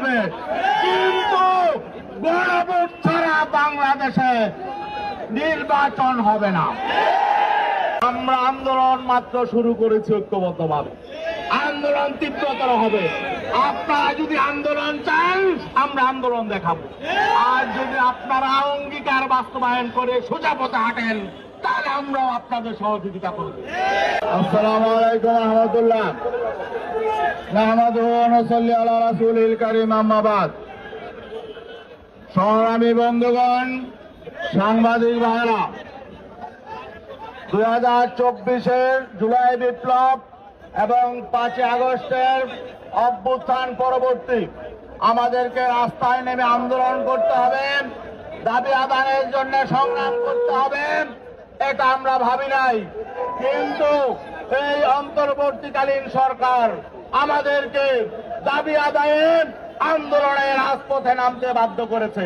হবে, কিন্তু গণভোট ছাড়া বাংলাদেশে নির্বাচন হবে না। আমরা আন্দোলন মাত্র শুরু করেছি ঐক্যবদ্ধভাবে, আন্দোলন তীব্রতর হবে। আপনারা যদি আন্দোলন চান আমরা আন্দোলন দেখাবো, আর যদি আপনারা অঙ্গীকার বাস্তবায়ন করে সোজা পথে হাঁটেন তাহলে আমরাও আপনাদের সহযোগিতা করব। আসসালামু আলাইকুম রহমতুল্লাহ। নাহমাদুহু ওয়া নুসাল্লি আলা রাসূলিল কারীম, আম্মা বাদ। সংগ্রামী বন্ধুগণ, সাংবাদিক ভাইরা, 2024-এর জুলাই বিপ্লব এবং 5 আগস্টের অভ্যুত্থান পরবর্তী আমাদেরকে রাস্তায় নেমে আন্দোলন করতে হবে, দাবি আদায়ের জন্য সংগ্রাম করতে হবে, এটা আমরা ভাবি নাই। কিন্তু এই অন্তর্বর্তীকালীন সরকার আমাদেরকে দাবি আদায়ে আন্দোলনের রাজপথে নামতে বাধ্য করেছে।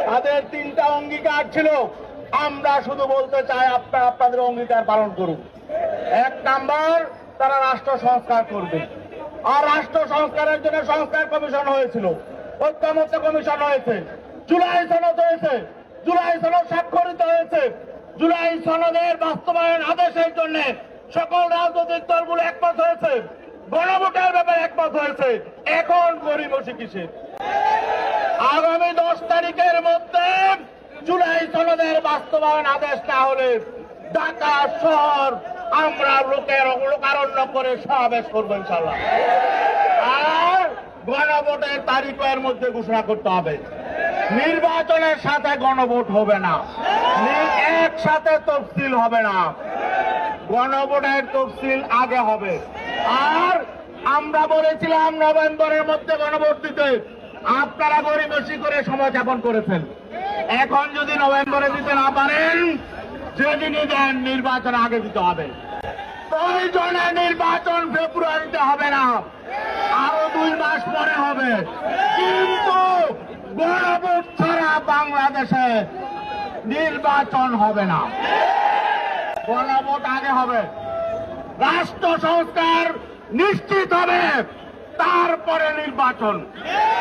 তাদের 3টা অঙ্গীকার ছিল, আমরা শুধু বলতে চাই আপনারা আপনাদের অঙ্গীকার পালন করুন। 1 নাম্বার, তারা রাষ্ট্র সংস্কার করবে, আর রাষ্ট্র সংস্কারের জন্য সংস্কার কমিশন হয়েছিল, ঐক্যমত্য কমিশন হয়েছে, জুলাই সনদ হয়েছে, জুলাই সনদ স্বাক্ষরিত হয়েছে, জুলাই সনদের বাস্তবায়ন আদেশের জন্য সকল রাজনৈতিক দলগুলো একমত হয়েছে, গণভোটের ব্যাপারে একমত হয়েছে। এখন গড়িমসি কিসের? আগামী 10 তারিখের মধ্যে জুলাই সনদের বাস্তবায়ন আদেশ না হলে ঢাকা শহর আমরা লোকারণ্য করে সমাবেশ করবো ইনশাল্লাহ। আর গণভোটের তারিখের মধ্যে ঘোষণা করতে হবে। নির্বাচনের সাথে গণভোট হবে না, একসাথে তফসিল হবে না, গণভোটের তফসিল আগে হবে। আর আমরা বলেছিলাম নভেম্বরের মধ্যে গণভোট দিতে, আপনারা গড়িমসি করে সময় যাপন করেছেন। এখন যদি নভেম্বরে দিতে না পারেন, যেদিনই দেন নির্বাচন আগে দিতে হবে। প্রয়োজনে নির্বাচন ফেব্রুয়ারিতে হবে না, আরো 2 মাস পরে হবে, কিন্তু গণভোট ছাড়া বাংলাদেশে নির্বাচন হবে না। গণভোট আগে হবে, রাষ্ট্র সংস্কার নিশ্চিত হবে, তারপরে নির্বাচন।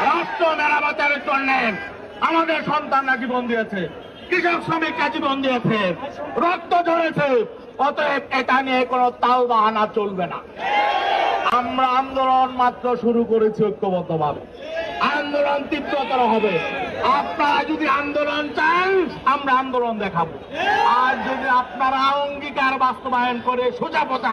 রাষ্ট্র মেরামতের জন্য আমাদের সন্তানরা জীবন দিয়েছে, কৃষক শ্রমিকরা জীবন দিয়েছে, রক্ত ঝরেছে, অতএব এটা নিয়ে কোনো তাল বাহানা চলবে না। আমরা আন্দোলন মাত্র শুরু করেছি ঐক্যবদ্ধভাবে, আন্দোলন তীব্রতর হবে। আপনারা যদি আন্দোলন চান আমরা আন্দোলন দেখাবো, আর যদি আপনারা অঙ্গীকার বাস্তবায়ন করে সোজা পথে